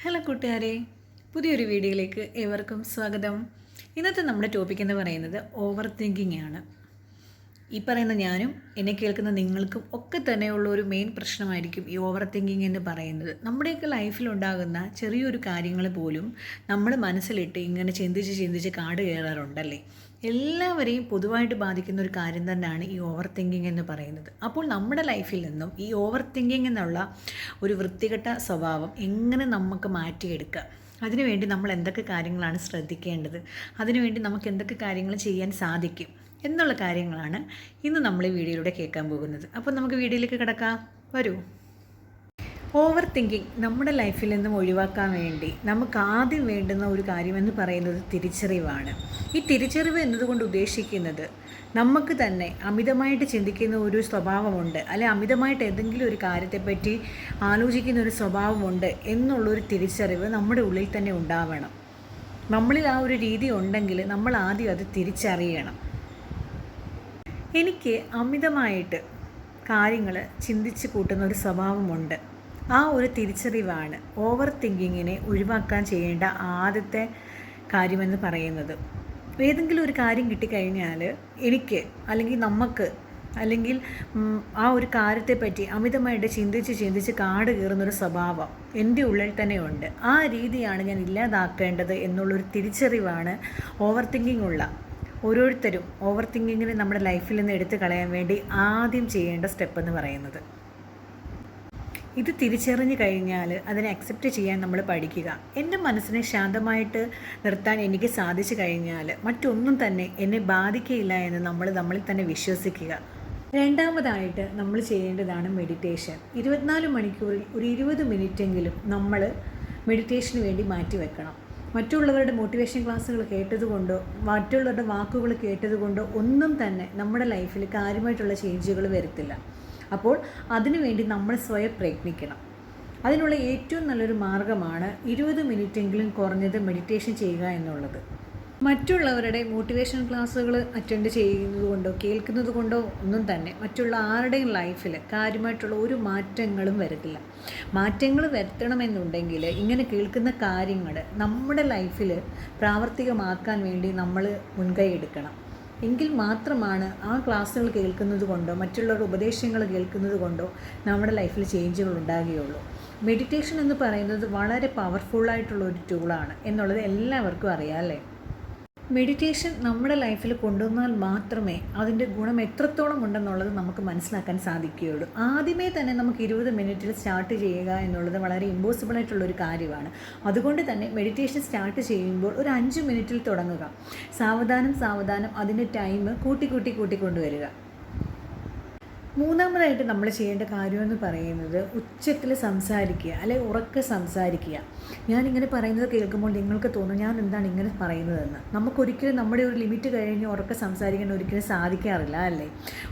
Hello കൂട്ടുകാരെ, പുതിയൊരു വീഡിയോയിലേക്ക് ഏവർക്കും സ്വാഗതം. ഇന്നത്തെ നമ്മുടെ ടോപ്പിക് എന്ന് പറയുന്നത് ഓവർ തിങ്കിങ് ആണ്. ഈ പറയുന്ന ഞാനും എന്നെ കേൾക്കുന്ന നിങ്ങൾക്കും ഒക്കെ തന്നെയുള്ള ഒരു മെയിൻ പ്രശ്നമായിരിക്കും ഈ ഓവർ തിങ്കിങ് എന്ന് പറയുന്നത്. നമ്മുടെയൊക്കെ ലൈഫിലുണ്ടാകുന്ന ചെറിയൊരു കാര്യങ്ങൾ പോലും നമ്മൾ മനസ്സിലിട്ട് ഇങ്ങനെ ചിന്തിച്ച് കാട് കയറാറുണ്ടല്ലേ. എല്ലാവരെയും പൊതുവായിട്ട് ബാധിക്കുന്ന ഒരു കാര്യം തന്നെയാണ് ഈ ഓവർ തിങ്കിങ് എന്ന് പറയുന്നത്. അപ്പോൾ നമ്മുടെ ലൈഫിൽ നിന്നും ഈ ഓവർ തിങ്കിങ് എന്നുള്ള ഒരു വൃത്തികെട്ട സ്വഭാവം എങ്ങനെ നമുക്ക് മാറ്റിയെടുക്കാം, അതിനുവേണ്ടി നമ്മൾ എന്തൊക്കെ കാര്യങ്ങളാണ് ശ്രദ്ധിക്കേണ്ടത്, അതിനുവേണ്ടി നമുക്ക് എന്തൊക്കെ കാര്യങ്ങൾ ചെയ്യാൻ സാധിക്കും എന്നുള്ള കാര്യങ്ങളാണ് ഇന്ന് നമ്മൾ ഈ വീഡിയോയിലൂടെ കേൾക്കാൻ പോകുന്നത്. അപ്പോൾ നമുക്ക് വീഡിയോയിലേക്ക് കിടക്കാം, വരൂ. ഓവർ തിങ്കിങ് നമ്മുടെ ലൈഫിൽ നിന്നും ഒഴിവാക്കാൻ വേണ്ടി നമുക്ക് ആദ്യം വേണ്ടുന്ന ഒരു കാര്യമെന്ന് പറയുന്നത് തിരിച്ചറിവാണ്. ഈ തിരിച്ചറിവ് എന്നതുകൊണ്ട് ഉദ്ദേശിക്കുന്നത് നമുക്ക് തന്നെ അമിതമായിട്ട് ചിന്തിക്കുന്ന ഒരു സ്വഭാവമുണ്ട്, അല്ലെ അമിതമായിട്ട് ഏതെങ്കിലും ഒരു കാര്യത്തെപ്പറ്റി ആലോചിക്കുന്ന ഒരു സ്വഭാവമുണ്ട് എന്നുള്ളൊരു തിരിച്ചറിവ് നമ്മുടെ ഉള്ളിൽ തന്നെ ഉണ്ടാവണം. നമ്മളിൽ ആ ഒരു രീതി ഉണ്ടെങ്കിൽ നമ്മൾ ആദ്യം അത് തിരിച്ചറിയണം. എനിക്ക് അമിതമായിട്ട് കാര്യങ്ങൾ ചിന്തിച്ച് കൂട്ടുന്ന ഒരു സ്വഭാവമുണ്ട്. ആ ഒരു തിരിച്ചറിവാണ് ഓവർ തിങ്കിങ്ങിനെ ഒഴിവാക്കാൻ ചെയ്യേണ്ട ആദ്യത്തെ കാര്യമെന്ന് പറയുന്നത്. ഏതെങ്കിലും ഒരു കാര്യം കിട്ടിക്കഴിഞ്ഞാൽ എനിക്ക് അല്ലെങ്കിൽ നമുക്ക് അല്ലെങ്കിൽ ആ ഒരു കാര്യത്തെപ്പറ്റി അമിതമായിട്ട് ചിന്തിച്ച് കാട് കയറുന്നൊരു സ്വഭാവം എൻ്റെ ഉള്ളിൽ തന്നെ ഉണ്ട്. ആ രീതിയാണ് ഞാൻ ഇല്ലാതാക്കേണ്ടത് എന്നുള്ളൊരു തിരിച്ചറിവാണ് ഓവർ തിങ്കിങ് ഉള്ള ഓരോരുത്തരും ഓവർ തിങ്കിങ്ങിനെ നമ്മുടെ ലൈഫിൽ നിന്ന് എടുത്തു കളയാൻ വേണ്ടി ആദ്യം ചെയ്യേണ്ട സ്റ്റെപ്പ് എന്ന് പറയുന്നത്. ഇത് തിരിച്ചറിഞ്ഞു കഴിഞ്ഞാൽ അതിനെ അക്സെപ്റ്റ് ചെയ്യാൻ നമ്മൾ പഠിക്കുക. എൻ്റെ മനസ്സിനെ ശാന്തമായിട്ട് നിർത്താൻ എനിക്ക് സാധിച്ചു കഴിഞ്ഞാൽ മറ്റൊന്നും തന്നെ എന്നെ ബാധിക്കുകയില്ല എന്ന് നമ്മളിൽ തന്നെ വിശ്വസിക്കുക. രണ്ടാമതായിട്ട് നമ്മൾ ചെയ്യേണ്ടതാണ് മെഡിറ്റേഷൻ. 24 മണിക്കൂറിൽ ഒരു 20 മിനിറ്റെങ്കിലും നമ്മൾ മെഡിറ്റേഷന് വേണ്ടി മാറ്റിവെക്കണം. മറ്റുള്ളവരുടെ മോട്ടിവേഷൻ ക്ലാസ്സുകൾ കേട്ടതുകൊണ്ടോ മറ്റുള്ളവരുടെ വാക്കുകൾ കേട്ടതുകൊണ്ടോ ഒന്നും തന്നെ നമ്മുടെ ലൈഫിൽ കാര്യമായിട്ടുള്ള ചേഞ്ചുകൾ വരത്തില്ല. അപ്പോൾ അതിനുവേണ്ടി നമ്മൾ സ്വയം പ്രയത്നിക്കണം. അതിനുള്ള ഏറ്റവും നല്ലൊരു മാർഗ്ഗമാണ് 20 മിനിറ്റെങ്കിലും കുറഞ്ഞത് മെഡിറ്റേഷൻ ചെയ്യുക എന്നുള്ളത്. മറ്റുള്ളവരുടെ മോട്ടിവേഷൻ ക്ലാസ്സുകൾ അറ്റൻഡ് ചെയ്യുന്നത് കൊണ്ടോ കേൾക്കുന്നത് കൊണ്ടോ ഒന്നും തന്നെ മറ്റുള്ള ആരുടെയും ലൈഫിൽ കാര്യമായിട്ടുള്ള ഒരു മാറ്റങ്ങളും വരത്തില്ല. മാറ്റങ്ങൾ വരുത്തണമെന്നുണ്ടെങ്കിൽ ഇങ്ങനെ കേൾക്കുന്ന കാര്യങ്ങൾ നമ്മുടെ ലൈഫിൽ പ്രാവർത്തികമാക്കാൻ വേണ്ടി നമ്മൾ മുൻകൈ എടുക്കണം. എങ്കിൽ മാത്രമാണ് ആ ക്ലാസ്സുകൾ കേൾക്കുന്നത് കൊണ്ടോ മറ്റുള്ളവരുടെ ഉപദേശങ്ങൾ കേൾക്കുന്നത് കൊണ്ടോ നമ്മുടെ ലൈഫിൽ ചേഞ്ചുകൾ ഉണ്ടാകുകയുള്ളൂ. മെഡിറ്റേഷൻ എന്ന് പറയുന്നത് വളരെ പവർഫുള്ളായിട്ടുള്ള ഒരു ടൂളാണ് എന്നുള്ളത് എല്ലാവർക്കും അറിയാം അല്ലേ. മെഡിറ്റേഷൻ നമ്മുടെ ലൈഫിൽ കൊണ്ടുവന്നാൽ മാത്രമേ അതിൻ്റെ ഗുണം എത്രത്തോളം ഉണ്ടെന്നുള്ളത് നമുക്ക് മനസ്സിലാക്കാൻ സാധിക്കുകയുള്ളൂ. ആദ്യമേ തന്നെ നമുക്ക് 20 മിനിറ്റിൽ സ്റ്റാർട്ട് ചെയ്യുക എന്നുള്ളത് വളരെ ഇമ്പോസിബിളായിട്ടുള്ളൊരു കാര്യമാണ്. അതുകൊണ്ട് തന്നെ മെഡിറ്റേഷൻ സ്റ്റാർട്ട് ചെയ്യുമ്പോൾ ഒരു 5 മിനിറ്റിൽ തുടങ്ങുക. സാവധാനം അതിൻ്റെ ടൈം കൂട്ടിക്കൊണ്ടുവരിക. മൂന്നാമതായിട്ട് നമ്മൾ ചെയ്യേണ്ട കാര്യമെന്ന് പറയുന്നത് ഉച്ചത്തിൽ സംസാരിക്കുക, അല്ലെങ്കിൽ ഉറക്കെ സംസാരിക്കുക. ഞാനിങ്ങനെ പറയുന്നത് കേൾക്കുമ്പോൾ നിങ്ങൾക്ക് തോന്നും ഞാൻ എന്താണ് ഇങ്ങനെ പറയുന്നതെന്ന്. നമുക്കൊരിക്കലും നമ്മുടെ ഒരു ലിമിറ്റ് കഴിഞ്ഞ് ഉറക്കെ സംസാരിക്കാൻ ഒരിക്കലും സാധിക്കാറില്ല അല്ലേ.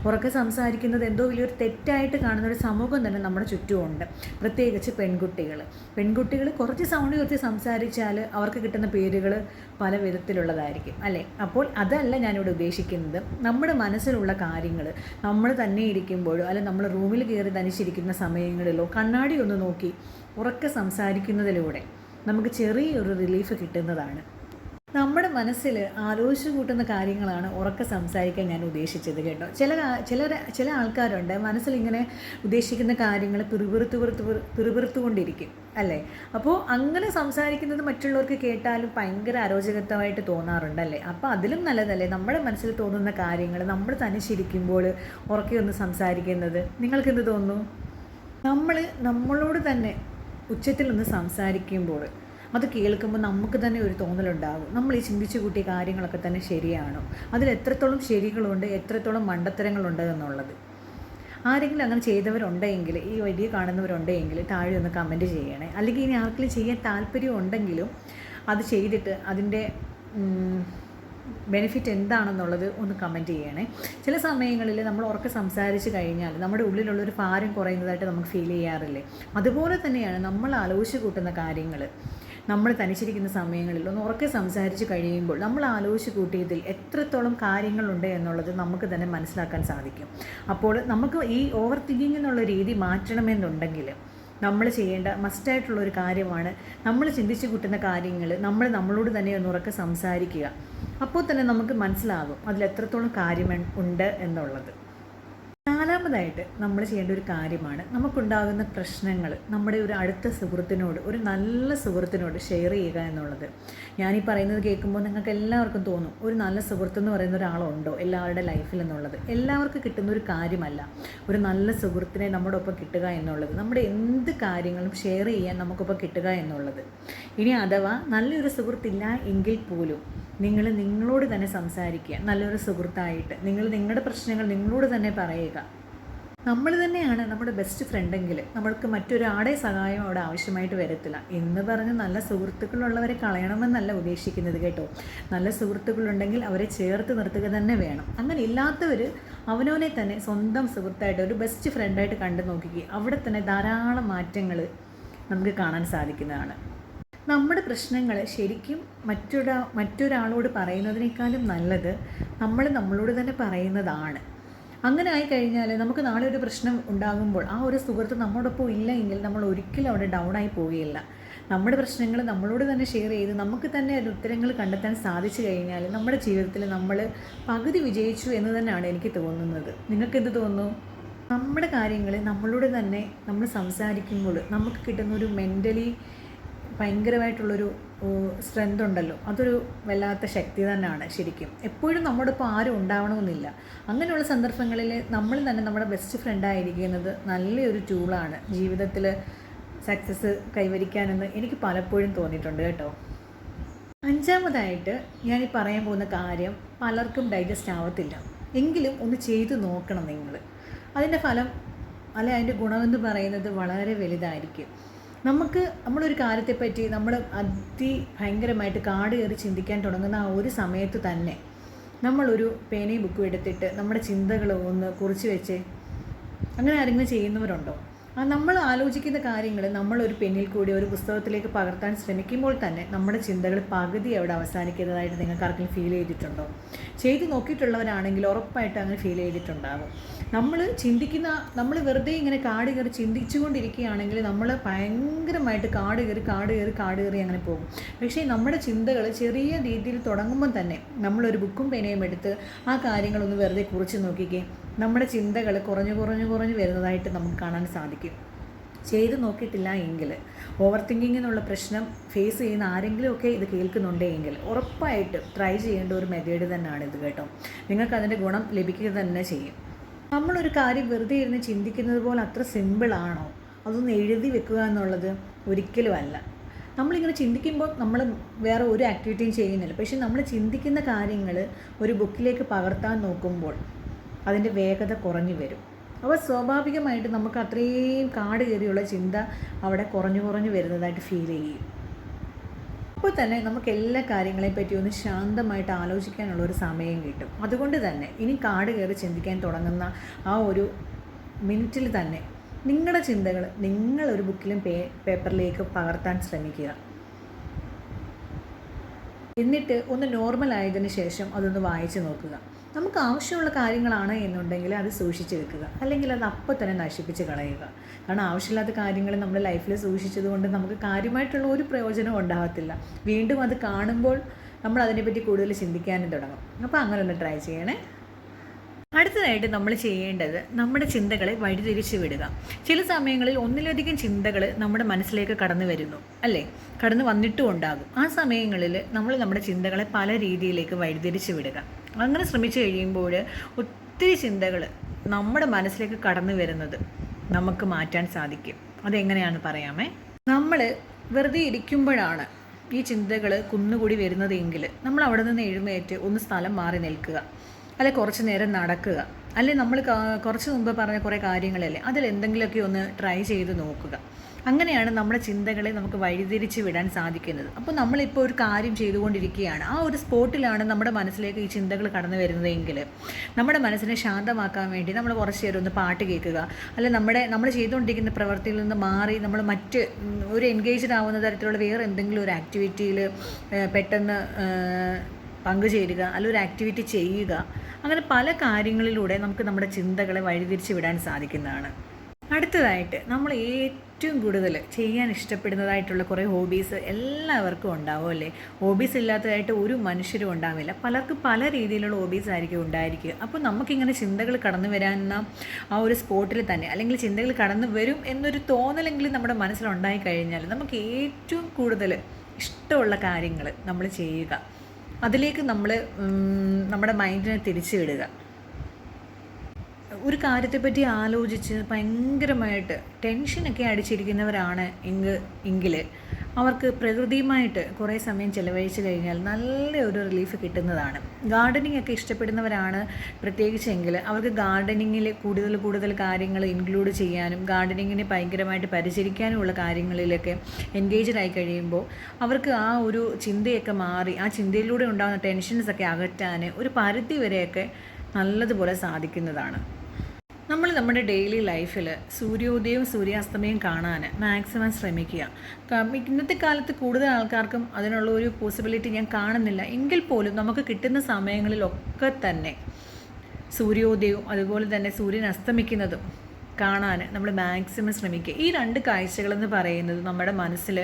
ഉറക്കെ സംസാരിക്കുന്നത് എന്തോ വലിയൊരു തെറ്റായിട്ട് കാണുന്ന ഒരു സമൂഹം തന്നെ നമ്മുടെ ചുറ്റുമുണ്ട്. പ്രത്യേകിച്ച് പെൺകുട്ടികൾ കുറച്ച് സൗണ്ട് കുറച്ച് സംസാരിച്ചാൽ അവർക്ക് കിട്ടുന്ന പേരുകൾ പല വിധത്തിലുള്ളതായിരിക്കും അല്ലേ. അപ്പോൾ അതല്ല ഞാനിവിടെ ഉദ്ദേശിക്കുന്നത്. നമ്മുടെ മനസ്സിലുള്ള കാര്യങ്ങൾ നമ്മൾ തന്നെ ഇരിക്കുമ്പോഴോ അല്ലെങ്കിൽ നമ്മൾ റൂമിൽ കയറി തനിച്ചിരിക്കുന്ന സമയങ്ങളിലോ കണ്ണാടി ഒന്ന് നോക്കി ഉറക്കെ സംസാരിക്കുന്നതിലൂടെ നമുക്ക് ചെറിയൊരു റിലീഫ് കിട്ടുന്നതാണ്. നമ്മുടെ മനസ്സിൽ ആലോചിച്ച് കൂട്ടുന്ന കാര്യങ്ങളാണ് ഉറക്കെ സംസാരിക്കാൻ ഞാൻ ഉദ്ദേശിച്ചത് കേട്ടോ. ചില ആൾക്കാരുണ്ട് മനസ്സിലിങ്ങനെ ഉദ്ദേശിക്കുന്ന കാര്യങ്ങൾ പിറുപിറുത്തുകൊണ്ടിരിക്കും അല്ലേ. അപ്പോൾ അങ്ങനെ സംസാരിക്കുന്നത് മറ്റുള്ളവർക്ക് കേട്ടാലും ഭയങ്കര അരോചകത്വമായിട്ട് തോന്നാറുണ്ടല്ലേ. അപ്പോൾ അതിലും നല്ലതല്ലേ നമ്മുടെ മനസ്സിൽ തോന്നുന്ന കാര്യങ്ങൾ നമ്മൾ തനിച്ചിരിക്കുമ്പോൾ ഉറക്കെ ഒന്ന് സംസാരിക്കുന്നത്. നിങ്ങൾക്കെന്ത് തോന്നുന്നു? നമ്മളോട് തന്നെ ഉച്ചത്തിലൊന്ന് സംസാരിക്കുമ്പോൾ അത് കേൾക്കുമ്പോൾ നമുക്ക് തന്നെ ഒരു തോന്നലുണ്ടാകും, നമ്മൾ ഈ ചിന്തിച്ചു കൂട്ടിയ കാര്യങ്ങളൊക്കെ തന്നെ ശരിയാണോ, അതിൽ എത്രത്തോളം ശരികളുണ്ട് എത്രത്തോളം മണ്ടത്തരങ്ങളുണ്ട് എന്നുള്ളത്. ആരെങ്കിലും അങ്ങനെ ചെയ്തവരുണ്ടെങ്കിൽ, ഈ വീഡിയോ കാണുന്നവരുണ്ടെങ്കിൽ താഴെ ഒന്ന് കമൻറ്റ് ചെയ്യണേ. അല്ലെങ്കിൽ ഇനി ആർക്കെങ്കിലും ചെയ്യാൻ താല്പര്യം ഉണ്ടെങ്കിലും അത് ചെയ്തിട്ട് അതിൻ്റെ ബെനിഫിറ്റ് എന്താണെന്നുള്ളത് ഒന്ന് കമൻറ്റ് ചെയ്യണേ. ചില സമയങ്ങളിൽ നമ്മൾ ഉറക്കെ സംസാരിച്ച് കഴിഞ്ഞാൽ നമ്മുടെ ഉള്ളിലുള്ളൊരു ഭാരം കുറയുന്നതായിട്ട് നമുക്ക് ഫീൽ ചെയ്യാറില്ലേ. അതുപോലെ തന്നെയാണ് നമ്മൾ ആലോചിച്ച് കൂട്ടുന്ന കാര്യങ്ങൾ നമ്മൾ തനിച്ചിരിക്കുന്ന സമയങ്ങളിൽ ഒന്ന് ഉറക്കെ സംസാരിച്ച് കഴിയുമ്പോൾ നമ്മൾ ആലോചിച്ച് കൂട്ടിയതിൽ എത്രത്തോളം കാര്യങ്ങളുണ്ട് എന്നുള്ളത് നമുക്ക് തന്നെ മനസ്സിലാക്കാൻ സാധിക്കും. അപ്പോൾ നമുക്ക് ഈ ഓവർ തിങ്കിങ് എന്നുള്ള രീതി മാറ്റണമെന്നുണ്ടെങ്കിൽ നമ്മൾ ചെയ്യേണ്ട മസ്റ്റായിട്ടുള്ളൊരു കാര്യമാണ്. നമ്മൾ ചിന്തിച്ച് കൂട്ടുന്ന കാര്യങ്ങൾ നമ്മളോട് തന്നെ ഒന്നുറക്കെ സംസാരിക്കുക. അപ്പോൾ തന്നെ നമുക്ക് മനസ്സിലാകും അതിൽ എത്രത്തോളം കാര്യം ഉണ്ട് എന്നുള്ളത്. നാലാമതായിട്ട് നമ്മൾ ചെയ്യേണ്ട ഒരു കാര്യമാണ് നമുക്കുണ്ടാകുന്ന പ്രശ്നങ്ങൾ നമ്മുടെ ഒരു അടുത്ത സുഹൃത്തിനോട്, ഒരു നല്ല സുഹൃത്തിനോട് ഷെയർ ചെയ്യുക എന്നുള്ളത്. ഞാനീ പറയുന്നത് കേൾക്കുമ്പോൾ നിങ്ങൾക്ക് എല്ലാവർക്കും തോന്നും ഒരു നല്ല സുഹൃത്തെന്ന് പറയുന്ന ഒരാളുണ്ടോ എല്ലാവരുടെ ലൈഫിൽ എന്നുള്ളത്. എല്ലാവർക്കും കിട്ടുന്ന ഒരു കാര്യമല്ല ഒരു നല്ല സുഹൃത്തിനെ നമ്മുടെ ഒപ്പം കിട്ടുക എന്നുള്ളത്. നമ്മുടെ എന്ത് കാര്യങ്ങളും ഷെയർ ചെയ്യാൻ നമുക്കൊപ്പം കിട്ടുക എന്നുള്ളത്. ഇനി അഥവാ നല്ലൊരു സുഹൃത്തില്ല എങ്കിൽ പോലും നിങ്ങൾ നിങ്ങളോട് തന്നെ സംസാരിക്കുക. നല്ലൊരു സുഹൃത്തായിട്ട് നിങ്ങൾ നിങ്ങളുടെ പ്രശ്നങ്ങൾ നിങ്ങളോട് തന്നെ പറയുക. നമ്മൾ തന്നെയാണ് നമ്മുടെ ബെസ്റ്റ് ഫ്രണ്ടെങ്കിൽ നമ്മൾക്ക് മറ്റൊരാളുടെ സഹായം അവിടെ ആവശ്യമായിട്ട് വരത്തില്ല എന്ന് പറഞ്ഞ് നല്ല സുഹൃത്തുക്കളുള്ളവരെ കളയണമെന്നല്ല ഉദ്ദേശിക്കുന്നത് കേട്ടോ. നല്ല സുഹൃത്തുക്കളുണ്ടെങ്കിൽ അവരെ ചേർത്ത് നിർത്തുക തന്നെ വേണം. അങ്ങനെ ഇല്ലാത്തവർ അവനവനെ തന്നെ സ്വന്തം സുഹൃത്തായിട്ട് ഒരു ബെസ്റ്റ് ഫ്രണ്ടായിട്ട് കണ്ടു നോക്കിക്കുക. അവിടെ തന്നെ ധാരാളം മാറ്റങ്ങൾ നമുക്ക് കാണാൻ സാധിക്കുന്നതാണ്. നമ്മുടെ പ്രശ്നങ്ങൾ ശരിക്കും മറ്റൊരാളോട് പറയുന്നതിനേക്കാളും നല്ലത് നമ്മളോട് തന്നെ പറയുന്നതാണ്. അങ്ങനെ ആയിക്കഴിഞ്ഞാൽ നമുക്ക് നാളെ ഒരു പ്രശ്നം ഉണ്ടാകുമ്പോൾ ആ ഒരു സുഹൃത്ത് നമ്മോടൊപ്പം ഇല്ല എങ്കിൽ നമ്മൾ ഒരിക്കലും അവിടെ ഡൗൺ ആയി പോവുകയില്ല. നമ്മുടെ പ്രശ്നങ്ങൾ നമ്മളോട് തന്നെ ഷെയർ ചെയ്ത് നമുക്ക് തന്നെ ഒരു ഉത്തരങ്ങൾ കണ്ടെത്താൻ സാധിച്ചു കഴിഞ്ഞാൽ നമ്മുടെ ജീവിതത്തിൽ നമ്മൾ പകുതി വിജയിച്ചു എന്ന് തന്നെയാണ് എനിക്ക് തോന്നുന്നത്. നിങ്ങൾക്കെന്ത് തോന്നുന്നു? നമ്മുടെ കാര്യങ്ങൾ നമ്മളോട് തന്നെ നമ്മൾ സംസാരിക്കുമ്പോൾ നമുക്ക് കിട്ടുന്ന ഒരു മെൻ്റലി ഭയങ്കരമായിട്ടുള്ളൊരു സ്ട്രെങ്ത് ഉണ്ടല്ലോ, അതൊരു വല്ലാത്ത ശക്തി തന്നെയാണ് ശരിക്കും. എപ്പോഴും നമ്മുടെ ഒപ്പം ആരും ഉണ്ടാവണമെന്നില്ല. അങ്ങനെയുള്ള സന്ദർഭങ്ങളിൽ നമ്മൾ തന്നെ നമ്മുടെ ബെസ്റ്റ് ഫ്രണ്ടായിരിക്കുന്നത് നല്ലൊരു ടൂളാണ് ജീവിതത്തിൽ സക്സസ് കൈവരിക്കാനെന്ന് എനിക്ക് പലപ്പോഴും തോന്നിയിട്ടുണ്ട് കേട്ടോ. അഞ്ചാമതായിട്ട് ഞാനീ പറയാൻ പോകുന്ന കാര്യം പലർക്കും ഡൈജസ്റ്റ് ആവത്തില്ല, എങ്കിലും ഒന്ന് ചെയ്തു നോക്കണം നിങ്ങൾ. അതിൻ്റെ ഫലം അതിൻ്റെ ഗുണമെന്ന് പറയുന്നത് വളരെ വലുതായിരിക്കും. നമ്മളൊരു കാര്യത്തെപ്പറ്റി നമ്മൾ ഭയങ്കരമായിട്ട് കാട് കയറി ചിന്തിക്കാൻ തുടങ്ങുന്ന ആ ഒരു സമയത്ത് തന്നെ നമ്മളൊരു പേനയും ബുക്കും എടുത്തിട്ട് നമ്മുടെ ചിന്തകൾ ഒന്ന് കുറിച്ച് വെച്ച് അങ്ങനെ ആരെങ്കിലും ചെയ്യുന്നവരുണ്ടോ? നമ്മൾ ആലോചിക്കുന്ന കാര്യങ്ങൾ നമ്മളൊരു പെന്നിൽ കൂടി ഒരു പുസ്തകത്തിലേക്ക് പകർത്താൻ ശ്രമിക്കുമ്പോൾ തന്നെ നമ്മുടെ ചിന്തകൾ പകുതി അവിടെ അവസാനിക്കുന്നതായിട്ട് നിങ്ങൾക്ക് ആർക്കെങ്കിലും ഫീൽ ചെയ്തിട്ടുണ്ടോ? ചെയ്ത് നോക്കിയിട്ടുള്ളവരാണെങ്കിൽ ഉറപ്പായിട്ട് അങ്ങനെ ഫീൽ ചെയ്തിട്ടുണ്ടാകും. നമ്മൾ വെറുതെ ഇങ്ങനെ കാട് കയറി ചിന്തിച്ചുകൊണ്ടിരിക്കുകയാണെങ്കിൽ നമ്മൾ ഭയങ്കരമായിട്ട് കാട് കയറി അങ്ങനെ പോകും. പക്ഷേ നമ്മുടെ ചിന്തകൾ ചെറിയ രീതിയിൽ തുടങ്ങുമ്പോൾ തന്നെ നമ്മളൊരു ബുക്കും പേനയും എടുത്ത് ആ കാര്യങ്ങളൊന്ന് വെറുതെ കുറിച്ച് നോക്കിക്കേ, നമ്മുടെ ചിന്തകൾ കുറഞ്ഞു വരുന്നതായിട്ട് നമുക്ക് കാണാൻ സാധിക്കും. ചെയ്ത് നോക്കിയിട്ടില്ല എങ്കിൽ ഓവർ തിങ്കിങ് എന്നുള്ള പ്രശ്നം ഫേസ് ചെയ്യുന്ന ആരെങ്കിലുമൊക്കെ ഇത് കേൾക്കുന്നുണ്ടെങ്കിൽ ഉറപ്പായിട്ട് ട്രൈ ചെയ്യേണ്ട ഒരു മെത്തേഡ് തന്നെയാണ് ഇത് കേട്ടോ. നിങ്ങൾക്ക് അതിൻ്റെ ഗുണം ലഭിക്കുക തന്നെ ചെയ്യും. നമ്മളൊരു കാര്യം വെറുതെ ഇരുന്ന് ചിന്തിക്കുന്നത് പോലെ അത്ര സിമ്പിളാണോ? അതൊന്ന് എഴുതി വെക്കുക എന്നുള്ളത് ഒരിക്കലും അല്ല. നമ്മളിങ്ങനെ ചിന്തിക്കുമ്പോൾ നമ്മൾ വേറെ ഒരു ആക്ടിവിറ്റിയും ചെയ്യുന്നില്ല. പക്ഷേ നമ്മൾ ചിന്തിക്കുന്ന കാര്യങ്ങൾ ഒരു ബുക്കിലേക്ക് പകർത്താൻ നോക്കുമ്പോൾ അതിൻ്റെ വേഗത കുറഞ്ഞു വരും. അപ്പോൾ സ്വാഭാവികമായിട്ട് നമുക്ക് അത്രയും കാട് കയറിയുള്ള ചിന്ത അവിടെ കുറഞ്ഞു വരുന്നതായിട്ട് ഫീൽ ചെയ്യും. അപ്പോൾ തന്നെ നമുക്ക് എല്ലാ കാര്യങ്ങളെയും പറ്റി ഒന്ന് ശാന്തമായിട്ട് ആലോചിക്കാനുള്ളൊരു സമയം കിട്ടും. അതുകൊണ്ട് തന്നെ ഇനി കാട് കയറി ചിന്തിക്കാൻ തുടങ്ങുന്ന ആ ഒരു മിനിറ്റിൽ തന്നെ നിങ്ങളുടെ ചിന്തകൾ നിങ്ങളൊരു ബുക്കിലും പേപ്പറിലേക്ക് പകർത്താൻ ശ്രമിക്കുക. എന്നിട്ട് ഒന്ന് നോർമൽ ആയതിനു ശേഷം അതൊന്ന് വായിച്ച് നോക്കുക. നമുക്ക് ആവശ്യമുള്ള കാര്യങ്ങളാണ് എന്നുണ്ടെങ്കിൽ അത് സൂക്ഷിച്ച് വെക്കുക, അല്ലെങ്കിൽ അത് അപ്പോൾ തന്നെ നശിപ്പിച്ച് കളയുക. കാരണം ആവശ്യമില്ലാത്ത കാര്യങ്ങൾ നമ്മുടെ ലൈഫിൽ സൂക്ഷിച്ചത് കൊണ്ട് നമുക്ക് കാര്യമായിട്ടുള്ള ഒരു പ്രയോജനവും ഉണ്ടാകത്തില്ല. വീണ്ടും അത് കാണുമ്പോൾ നമ്മൾ അതിനെപ്പറ്റി കൂടുതൽ ചിന്തിക്കാനും തുടങ്ങും. അപ്പോൾ അങ്ങനെ ഒന്ന് ട്രൈ ചെയ്യണേ. അടുത്തതായിട്ട് നമ്മൾ ചെയ്യേണ്ടത് നമ്മുടെ ചിന്തകളെ വഴിതിരിച്ച് വിടുക. ചില സമയങ്ങളിൽ ഒന്നിലധികം ചിന്തകൾ നമ്മുടെ മനസ്സിലേക്ക് കടന്നു വരുന്നു, അല്ലേ? കടന്നു വന്നിട്ടും ഉണ്ടാകും. ആ സമയങ്ങളിൽ നമ്മൾ നമ്മുടെ ചിന്തകളെ പല രീതിയിലേക്ക് വഴിതിരിച്ച് വിടുക. അങ്ങനെ ശ്രമിച്ചു കഴിയുമ്പോൾ ഒത്തിരി ചിന്തകൾ നമ്മുടെ മനസ്സിലേക്ക് കടന്നു വരുന്നത് നമുക്ക് മാറ്റാൻ സാധിക്കും. അതെങ്ങനെയാണെന്ന് പറയാമേ. നമ്മൾ വെറുതെ ഇരിക്കുമ്പോഴാണ് ഈ ചിന്തകൾ കുന്നുകൂടി വരുന്നതെങ്കിൽ നമ്മൾ അവിടെ നിന്ന് എഴുന്നേറ്റ് ഒന്ന് സ്ഥലം മാറി നിൽക്കുക, അല്ലെ കുറച്ച് നേരം നടക്കുക, അല്ലെ നമ്മൾ കുറച്ച് മുമ്പ് പറഞ്ഞ കുറേ കാര്യങ്ങളല്ലേ അതിലെന്തെങ്കിലുമൊക്കെ ഒന്ന് ട്രൈ ചെയ്ത് നോക്കുക. അങ്ങനെയാണ് നമ്മുടെ ചിന്തകളെ നമുക്ക് വഴിതിരിച്ച് വിടാൻ സാധിക്കുന്നത്. അപ്പോൾ നമ്മളിപ്പോൾ ഒരു കാര്യം ചെയ്തുകൊണ്ടിരിക്കുകയാണ്, ആ ഒരു സ്പോട്ടിലാണ് നമ്മുടെ മനസ്സിലേക്ക് ഈ ചിന്തകൾ കടന്നു വരുന്നതെങ്കിൽ നമ്മുടെ മനസ്സിനെ ശാന്തമാക്കാൻ വേണ്ടി നമ്മൾ കുറച്ച് നേരം ഒന്ന് പാട്ട് കേൾക്കുക, അല്ലെ നമ്മൾ ചെയ്തുകൊണ്ടിരിക്കുന്ന പ്രവൃത്തിയിൽ നിന്ന് മാറി നമ്മൾ മറ്റ് ഒരു എൻഗേജ്ഡ് ആവുന്ന തരത്തിലുള്ള വേറെ എന്തെങ്കിലും ഒരു ആക്ടിവിറ്റിയിൽ പെട്ടെന്ന് പങ്കുചേരുക, അല്ലൊരു ആക്ടിവിറ്റി ചെയ്യുക. അങ്ങനെ പല കാര്യങ്ങളിലൂടെ നമുക്ക് നമ്മുടെ ചിന്തകളെ വഴിതിരിച്ച് വിടാൻ സാധിക്കുന്നതാണ്. അടുത്തതായിട്ട് നമ്മൾ ഏറ്റവും കൂടുതൽ ചെയ്യാൻ ഇഷ്ടപ്പെടുന്നതായിട്ടുള്ള കുറേ ഹോബീസ് എല്ലാവർക്കും ഉണ്ടാവും അല്ലേ? ഹോബീസ് ഇല്ലാത്തതായിട്ട് ഒരു മനുഷ്യരും ഉണ്ടാവില്ല. പലർക്കും പല രീതിയിലുള്ള ഹോബീസ് ആയിരിക്കും ഉണ്ടായിരിക്കുക. അപ്പോൾ നമുക്കിങ്ങനെ ചിന്തകൾ കടന്നു വരാവുന്ന ആ ഒരു സ്പോട്ടിൽ തന്നെ, അല്ലെങ്കിൽ ചിന്തകൾ കടന്നു വരും എന്നൊരു തോന്നലെങ്കിലും നമ്മുടെ മനസ്സിലുണ്ടായി കഴിഞ്ഞാൽ നമുക്ക് ഏറ്റവും കൂടുതൽ ഇഷ്ടമുള്ള കാര്യങ്ങൾ നമ്മൾ ചെയ്യുക, അതിലേക്ക് നമ്മൾ നമ്മുടെ മൈൻഡിനെ തിരിച്ചു വിടുക. ഒരു കാര്യത്തെപ്പറ്റി ആലോചിച്ച് ഭയങ്കരമായിട്ട് ടെൻഷനൊക്കെ അടിച്ചിരിക്കുന്നവരാണ് എങ്കിൽ അവർക്ക് പ്രകൃതിയുമായിട്ട് കുറേ സമയം ചിലവഴിച്ച് കഴിഞ്ഞാൽ നല്ലൊരു റിലീഫ് കിട്ടുന്നതാണ്. ഗാർഡനിങ് ഒക്കെ ഇഷ്ടപ്പെടുന്നവരാണ് പ്രത്യേകിച്ചെങ്കിൽ അവർക്ക് ഗാർഡനിങ്ങിൽ കൂടുതൽ കാര്യങ്ങൾ ഇൻക്ലൂഡ് ചെയ്യാനും ഗാർഡനിങ്ങിനെ ഭയങ്കരമായിട്ട് പരിചരിക്കാനുമുള്ള കാര്യങ്ങളിലൊക്കെ എൻഗേജ്ഡ് ആയി കഴിയുമ്പോൾ അവർക്ക് ആ ഒരു ചിന്തയൊക്കെ മാറി ആ ചിന്തയിലൂടെ ഉണ്ടാകുന്ന ടെൻഷൻസൊക്കെ അകറ്റാൻ ഒരു പരിധി വരെയൊക്കെ നല്ലതുപോലെ സാധിക്കുന്നതാണ്. നമ്മൾ നമ്മുടെ ഡെയിലി ലൈഫിൽ സൂര്യോദയവും സൂര്യാസ്തമയം കാണാൻ മാക്സിമം ശ്രമിക്കുക. ഇന്നത്തെ കാലത്ത് കൂടുതൽ ആൾക്കാർക്കും അതിനുള്ള ഒരു പോസിബിലിറ്റി ഞാൻ കാണുന്നില്ല. എങ്കിൽ പോലും നമുക്ക് കിട്ടുന്ന സമയങ്ങളിലൊക്കെ തന്നെ സൂര്യോദയവും അതുപോലെ തന്നെ സൂര്യൻ അസ്തമിക്കുന്നതും കാണാൻ നമ്മൾ മാക്സിമം ശ്രമിക്കുക. ഈ രണ്ട് കാഴ്ചകളെന്ന് പറയുന്നത് നമ്മുടെ മനസ്സിൽ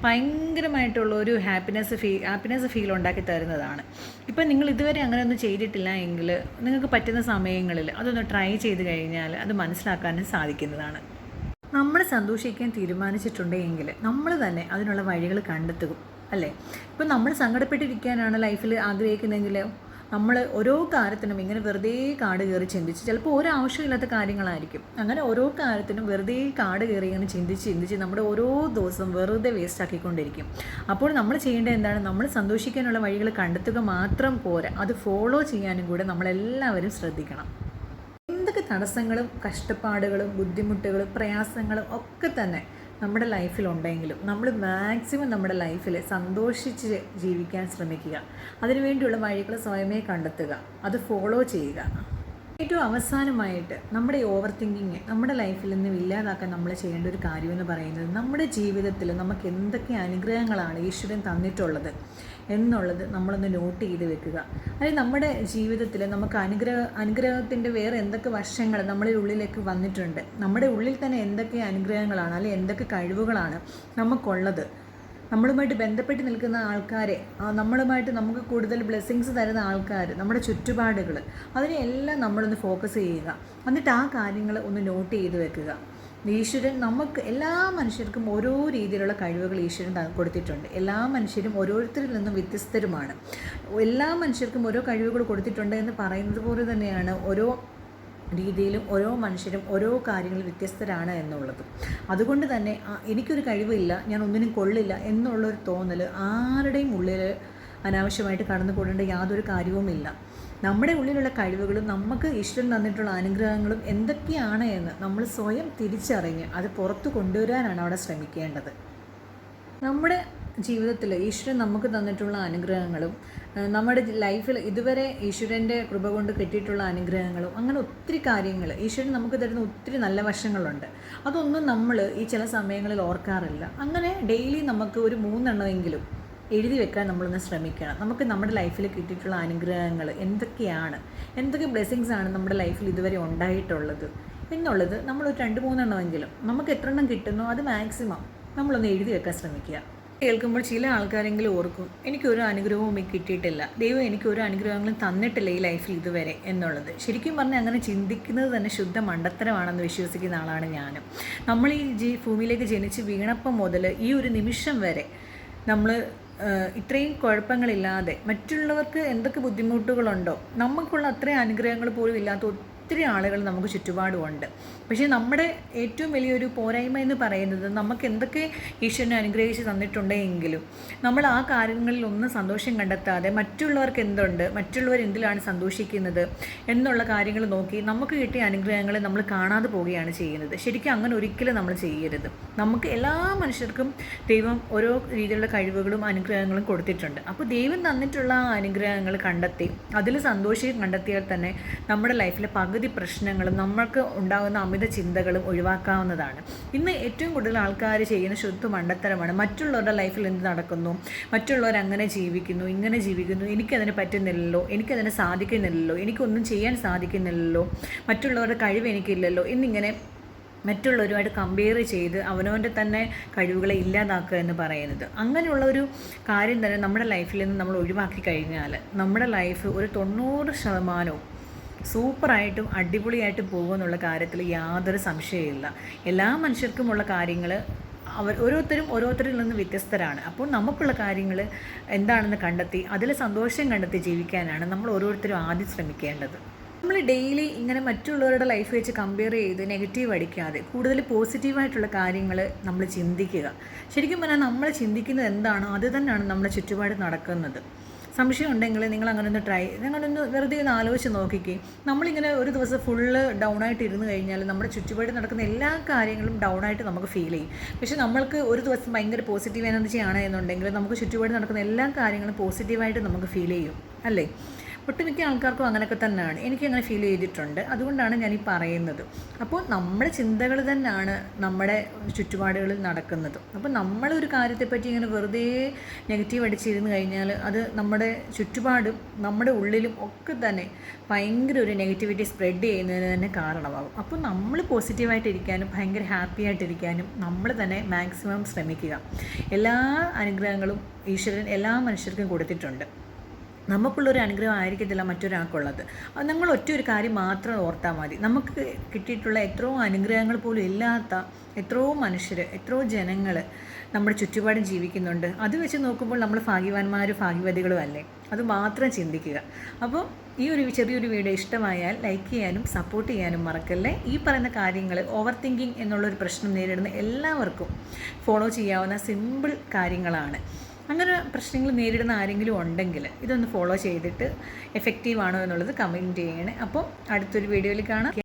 ഭയങ്കരമായിട്ടുള്ള ഒരു ഹാപ്പിനെസ് ഫീൽ ഉണ്ടാക്കി തരുന്നതാണ്. ഇപ്പം നിങ്ങൾ ഇതുവരെ അങ്ങനെയൊന്നും ചെയ്തിട്ടില്ല എങ്കിൽ നിങ്ങൾക്ക് പറ്റുന്ന സമയങ്ങളിൽ അതൊന്ന് ട്രൈ ചെയ്ത് കഴിഞ്ഞാൽ അത് മനസ്സിലാക്കാനും സാധിക്കുന്നതാണ്. നമ്മൾ സന്തോഷിക്കാൻ തീരുമാനിച്ചിട്ടുണ്ടെങ്കിൽ നമ്മൾ തന്നെ അതിനുള്ള വഴികൾ കണ്ടെത്തും അല്ലേ? ഇപ്പം നമ്മൾ സങ്കടപ്പെട്ടിരിക്കാനാണ് ലൈഫിൽ ആഗ്രഹിക്കുന്നതെങ്കിൽ നമ്മൾ ഓരോ കാര്യത്തിനും ഇങ്ങനെ വെറുതെ കാട് കയറി ചിന്തിച്ച്, ചിലപ്പോൾ ഒരാവശ്യമില്ലാത്ത കാര്യങ്ങളായിരിക്കും, അങ്ങനെ ഓരോ കാര്യത്തിനും വെറുതെ കാട് കയറി ഇങ്ങനെ ചിന്തിച്ച് നമ്മുടെ ഓരോ ദിവസവും വെറുതെ വേസ്റ്റ് ആക്കിക്കൊണ്ടിരിക്കും. അപ്പോൾ നമ്മൾ ചെയ്യേണ്ടത് എന്താണ്? നമ്മൾ സന്തോഷിക്കാനുള്ള വഴികൾ കണ്ടെത്തുക മാത്രം പോരാ, അത് ഫോളോ ചെയ്യാനും കൂടെ നമ്മളെല്ലാവരും ശ്രദ്ധിക്കണം. എന്തൊക്കെ തടസ്സങ്ങളും കഷ്ടപ്പാടുകളും ബുദ്ധിമുട്ടുകളും പ്രയാസങ്ങളും ഒക്കെ തന്നെ നമ്മുടെ ലൈഫിലുണ്ടെങ്കിലും നമ്മൾ മാക്സിമം നമ്മുടെ ലൈഫിൽ സന്തോഷിച്ച് ജീവിക്കാൻ ശ്രമിക്കുക. അതിനുവേണ്ടിയുള്ള വഴികൾ സ്വയമേ കണ്ടെത്തുക, അത് ഫോളോ ചെയ്യുക. ഏറ്റവും അവസാനമായിട്ട് നമ്മുടെ ഓവർ തിങ്കിങ് നമ്മുടെ ലൈഫിൽ നിന്നും ഇല്ലാതാക്കാൻ നമ്മൾ ചെയ്യേണ്ട ഒരു കാര്യമെന്ന് പറയുന്നത്, നമ്മുടെ ജീവിതത്തിൽ നമുക്ക് എന്തൊക്കെ അനുഗ്രഹങ്ങളാണ് ഈശ്വരൻ തന്നിട്ടുള്ളത് എന്നുള്ളത് നമ്മളൊന്ന് നോട്ട് ചെയ്ത് വെക്കുക. അതായത് നമ്മുടെ ജീവിതത്തിൽ നമുക്ക് അനുഗ്രഹത്തിൻ്റെ വേറെ എന്തൊക്കെ വശങ്ങൾ നമ്മുടെ ഉള്ളിലേക്ക് വന്നിട്ടുണ്ട്, നമ്മുടെ ഉള്ളിൽ തന്നെ എന്തൊക്കെ അനുഗ്രഹങ്ങളാണ് അല്ലെങ്കിൽ എന്തൊക്കെ കഴിവുകളാണ് നമുക്കുള്ളത്, നമ്മളുമായിട്ട് ബന്ധപ്പെട്ട് നിൽക്കുന്ന ആൾക്കാരെ, നമ്മളുമായിട്ട് നമുക്ക് കൂടുതൽ ബ്ലെസ്സിങ്സ് തരുന്ന ആൾക്കാർ, നമ്മുടെ ചുറ്റുപാടുകൾ, അതിനെല്ലാം നമ്മളൊന്ന് ഫോക്കസ് ചെയ്യുക. എന്നിട്ട് ആ കാര്യങ്ങൾ ഒന്ന് നോട്ട് ചെയ്ത് വെക്കുക. ഈശ്വരൻ നമുക്ക് എല്ലാ മനുഷ്യർക്കും ഓരോ രീതിയിലുള്ള കഴിവുകൾ ഈശ്വരൻ കൊടുത്തിട്ടുണ്ട്. എല്ലാ മനുഷ്യരും ഓരോരുത്തരിൽ നിന്നും വ്യത്യസ്തരുമാണ്. എല്ലാ മനുഷ്യർക്കും ഓരോ കഴിവുകൾ കൊടുത്തിട്ടുണ്ട് എന്ന് പറയുന്നത് പോലെ തന്നെയാണ് ഓരോ രീതിയിലും ഓരോ മനുഷ്യരും ഓരോ കാര്യങ്ങൾ വ്യത്യസ്തരാണ് എന്നുള്ളത്. അതുകൊണ്ട് തന്നെ എനിക്കൊരു കഴിവില്ല, ഞാൻ ഒന്നിനും കൊള്ളില്ല എന്നുള്ളൊരു തോന്നൽ ആരുടെയും ഉള്ളിൽ അനാവശ്യമായിട്ട് കടന്നു കൂടേണ്ട യാതൊരു കാര്യവുമില്ല. നമ്മുടെ ഉള്ളിലുള്ള കഴിവുകളും നമുക്ക് ഈശ്വരൻ തന്നിട്ടുള്ള അനുഗ്രഹങ്ങളും എന്തൊക്കെയാണ് എന്ന് നമ്മൾ സ്വയം തിരിച്ചറിഞ്ഞ് അത് പുറത്തു കൊണ്ടുവരാനാണ് അവിടെ ശ്രമിക്കേണ്ടത്. നമ്മുടെ ജീവിതത്തിൽ ഈശ്വരൻ നമുക്ക് തന്നിട്ടുള്ള അനുഗ്രഹങ്ങളും നമ്മുടെ ലൈഫിൽ ഇതുവരെ ഈശ്വരൻ്റെ കൃപ കൊണ്ട് കിട്ടിയിട്ടുള്ള അനുഗ്രഹങ്ങളും അങ്ങനെ ഒത്തിരി കാര്യങ്ങൾ ഈശ്വരൻ നമുക്ക് തരുന്ന ഒത്തിരി നല്ല വശങ്ങളുണ്ട്. അതൊന്നും നമ്മൾ ഈ ചില സമയങ്ങളിൽ ഓർക്കാറില്ല. അങ്ങനെ ഡെയിലി നമുക്ക് ഒരു 3 എണ്ണമെങ്കിലും എഴുതി വെക്കാൻ നമ്മളൊന്ന് ശ്രമിക്കണം. നമുക്ക് നമ്മുടെ ലൈഫിൽ കിട്ടിയിട്ടുള്ള അനുഗ്രഹങ്ങൾ എന്തൊക്കെയാണ്, എന്തൊക്കെ ബ്ലെസ്സിങ്സ് ആണ് നമ്മുടെ ലൈഫിൽ ഇതുവരെ ഉണ്ടായിട്ടുള്ളത് എന്നുള്ളത് നമ്മളൊരു 2-3 എണ്ണമെങ്കിലും നമുക്ക് എത്ര എണ്ണം കിട്ടുന്നോ അത് മാക്സിമം നമ്മളൊന്ന് എഴുതി വെക്കാൻ ശ്രമിക്കുക. കേൾക്കുമ്പോൾ ചില ആൾക്കാരെങ്കിലും ഓർക്കും, എനിക്കൊരു അനുഗ്രഹവും കിട്ടിയിട്ടില്ല, ദൈവം എനിക്കൊരു അനുഗ്രഹങ്ങളും തന്നിട്ടില്ല ഈ ലൈഫിൽ ഇതുവരെ എന്നുള്ളത്. ശരിക്കും പറഞ്ഞാൽ അങ്ങനെ ചിന്തിക്കുന്നത് തന്നെ ശുദ്ധ മണ്ടത്തരമാണെന്ന് വിശ്വസിക്കുന്ന ആളാണ് ഞാനും. നമ്മൾ ഈ ഭൂമിയിലേക്ക് ജനിച്ച് വീണപ്പം മുതൽ ഈ ഒരു നിമിഷം വരെ നമ്മൾ ഇത്രയും കുഴപ്പങ്ങളില്ലാതെ, മറ്റുള്ളവർക്ക് എന്തൊക്കെ ബുദ്ധിമുട്ടുകളുണ്ടോ നമുക്കുള്ള അത്രയും അനുഗ്രഹങ്ങൾ പോലും ഇല്ലാത്ത ഒത്തിരി ആളുകൾ നമുക്ക് ചുറ്റുപാടുമുണ്ട്. പക്ഷേ നമ്മുടെ ഏറ്റവും വലിയൊരു പോരായ്മ എന്ന് പറയുന്നത്, നമുക്ക് എന്തൊക്കെ ഈശ്വരനെ അനുഗ്രഹിച്ച് തന്നിട്ടുണ്ടെങ്കിലും നമ്മൾ ആ കാര്യങ്ങളിലൊന്നും സന്തോഷം കണ്ടെത്താതെ മറ്റുള്ളവർക്ക് എന്തുണ്ട്, മറ്റുള്ളവർ എന്തിലാണ് സന്തോഷിക്കുന്നത് എന്നുള്ള കാര്യങ്ങൾ നോക്കി നമുക്ക് കിട്ടിയ അനുഗ്രഹങ്ങളെ നമ്മൾ കാണാതെ പോവുകയാണ് ചെയ്യുന്നത്. ശരിക്കും അങ്ങനെ ഒരിക്കലും നമ്മൾ ചെയ്യരുത്. നമുക്ക് എല്ലാ മനുഷ്യർക്കും ദൈവം ഓരോ രീതിയിലുള്ള കഴിവുകളും അനുഗ്രഹങ്ങളും കൊടുത്തിട്ടുണ്ട്. അപ്പോൾ ദൈവം തന്നിട്ടുള്ള ആ അനുഗ്രഹങ്ങൾ കണ്ടെത്തി അതിൽ സന്തോഷം കണ്ടെത്തിയാൽ തന്നെ നമ്മുടെ ലൈഫിലെ പകുതി പ്രശ്നങ്ങളും നമ്മൾക്ക് ഉണ്ടാകുന്ന അമിത ചിന്തകളും ഒഴിവാക്കാവുന്നതാണ്. ഇന്ന് ഏറ്റവും കൂടുതൽ ആൾക്കാർ ചെയ്യുന്ന ശുദ്ധ മണ്ടത്തരമാണ്. മറ്റുള്ളവരുടെ ലൈഫിൽ എന്ത് നടക്കുന്നു, മറ്റുള്ളവർ അങ്ങനെ ജീവിക്കുന്നു, ഇങ്ങനെ ജീവിക്കുന്നു, എനിക്കതിന് പറ്റുന്നില്ലല്ലോ, എനിക്കതിന് സാധിക്കുന്നില്ലല്ലോ, എനിക്കൊന്നും ചെയ്യാൻ സാധിക്കുന്നില്ലല്ലോ, മറ്റുള്ളവരുടെ കഴിവ് എനിക്കില്ലല്ലോ എന്നിങ്ങനെ മറ്റുള്ളവരുമായിട്ട് കമ്പയർ ചെയ്ത് അവനവൻ്റെ തന്നെ കഴിവുകളെ ഇല്ലാതാക്കുക എന്ന് പറയുന്നത്. അങ്ങനെയുള്ള ഒരു കാര്യം തന്നെ നമ്മുടെ ലൈഫിൽ നിന്ന് നമ്മൾ ഒഴിവാക്കി കഴിഞ്ഞാൽ നമ്മുടെ ലൈഫ് ഒരു 90% സൂപ്പറായിട്ടും അടിപൊളിയായിട്ടും പോകുമെന്നുള്ള കാര്യത്തിൽ യാതൊരു സംശയമില്ല. എല്ലാ മനുഷ്യർക്കുമുള്ള കാര്യങ്ങൾ ഓരോരുത്തരിൽ നിന്ന് വ്യത്യസ്തരാണ്. അപ്പോൾ നമുക്കുള്ള കാര്യങ്ങൾ എന്താണെന്ന് കണ്ടെത്തി അതിൽ സന്തോഷം കണ്ടെത്തി ജീവിക്കാനാണ് നമ്മൾ ഓരോരുത്തരും ആദ്യം ശ്രമിക്കേണ്ടത്. നമ്മൾ ഡെയിലി ഇങ്ങനെ മറ്റുള്ളവരുടെ ലൈഫ് വെച്ച് കമ്പയർ ചെയ്ത് നെഗറ്റീവ് അടിക്കാതെ കൂടുതൽ പോസിറ്റീവായിട്ടുള്ള കാര്യങ്ങൾ നമ്മൾ ചിന്തിക്കുക. ശരിക്കും പറഞ്ഞാൽ നമ്മൾ ചിന്തിക്കുന്നത് എന്താണോ അത് തന്നെയാണ് നമ്മുടെ ചുറ്റുപാട് നടക്കുന്നത്. സംശയം ഉണ്ടെങ്കിൽ നിങ്ങൾ നിങ്ങളൊന്ന് വെറുതെ ഒന്ന് ആലോചിച്ച് നോക്കിക്കേ. നമ്മളിങ്ങനെ ഒരു ദിവസം ഫുള്ള് ഡൗൺ ആയിട്ട് ഇരുന്ന് കഴിഞ്ഞാൽ നമ്മുടെ ചുറ്റുപാട് നടക്കുന്ന എല്ലാ കാര്യങ്ങളും ഡൗൺ ആയിട്ട് നമുക്ക് ഫീൽ ചെയ്യും. പക്ഷേ നമ്മൾക്ക് ഒരു ദിവസം ഭയങ്കര പോസിറ്റീവ് എനർജി ആണ് എന്നുണ്ടെങ്കിൽ നമുക്ക് ചുറ്റുപാട് നടക്കുന്ന എല്ലാ കാര്യങ്ങളും പോസിറ്റീവായിട്ട് നമുക്ക് ഫീൽ ചെയ്യും, അല്ലേ? ഒട്ടുമിക്ക ആൾക്കാർക്കും അങ്ങനെയൊക്കെ തന്നെയാണ്. എനിക്കങ്ങനെ ഫീൽ ചെയ്തിട്ടുണ്ട്. അതുകൊണ്ടാണ് ഞാനീ പറയുന്നത്. അപ്പോൾ നമ്മുടെ ചിന്തകൾ തന്നെയാണ് നമ്മുടെ ചുറ്റുപാടുകളിൽ നടക്കുന്നത്. അപ്പോൾ നമ്മളൊരു കാര്യത്തെപ്പറ്റി ഇങ്ങനെ വെറുതെ നെഗറ്റീവ് അടിച്ചിരുന്ന് കഴിഞ്ഞാൽ അത് നമ്മുടെ ചുറ്റുപാടും നമ്മുടെ ഉള്ളിലും ഒക്കെ തന്നെ ഭയങ്കര ഒരു നെഗറ്റിവിറ്റി സ്പ്രെഡ് ചെയ്യുന്നതിന് തന്നെ കാരണമാകും. അപ്പോൾ നമ്മൾ പോസിറ്റീവായിട്ടിരിക്കാനും ഭയങ്കര ഹാപ്പി ആയിട്ടിരിക്കാനും നമ്മൾ തന്നെ മാക്സിമം ശ്രമിക്കുക. എല്ലാ അനുഗ്രഹങ്ങളും ഈശ്വരൻ എല്ലാ മനുഷ്യർക്കും കൊടുത്തിട്ടുണ്ട്. നമുക്കുള്ളൊരു അനുഗ്രഹം ആയിരിക്കത്തില്ല മറ്റൊരാൾക്കുള്ളത്. അത് നമ്മൾ ഒറ്റ ഒരു കാര്യം മാത്രം ഓർത്താൽ മതി. നമുക്ക് കിട്ടിയിട്ടുള്ള എത്രയോ അനുഗ്രഹങ്ങൾ പോലും ഇല്ലാത്ത എത്രയോ മനുഷ്യർ, എത്രയോ ജനങ്ങൾ നമ്മുടെ ചുറ്റുപാടും ജീവിക്കുന്നുണ്ട്. അത് വെച്ച് നോക്കുമ്പോൾ നമ്മൾ ഭാഗ്യവാന്മാരും ഭാഗ്യവതികളും അല്ലേ? അത് മാത്രം ചിന്തിക്കുക. അപ്പോൾ ഈ ഒരു ചെറിയൊരു വീഡിയോ ഇഷ്ടമായാൽ ലൈക്ക് ചെയ്യാനും സപ്പോർട്ട് ചെയ്യാനും മറക്കല്ലേ. ഈ പറയുന്ന കാര്യങ്ങൾ ഓവർ തിങ്കിങ് എന്നുള്ളൊരു പ്രശ്നം നേരിടുന്ന എല്ലാവർക്കും ഫോളോ ചെയ്യാവുന്ന സിമ്പിൾ കാര്യങ്ങളാണ്. അങ്ങനെ പ്രശ്നങ്ങൾ നേരിടുന്ന ആരെങ്കിലും ഉണ്ടെങ്കിൽ ഇതൊന്ന് ഫോളോ ചെയ്തിട്ട് എഫക്റ്റീവ് ആണോ എന്നുള്ളത് കമൻറ്റ് ചെയ്യണേ. അപ്പോൾ അടുത്തൊരു വീഡിയോയിൽ കാണാം.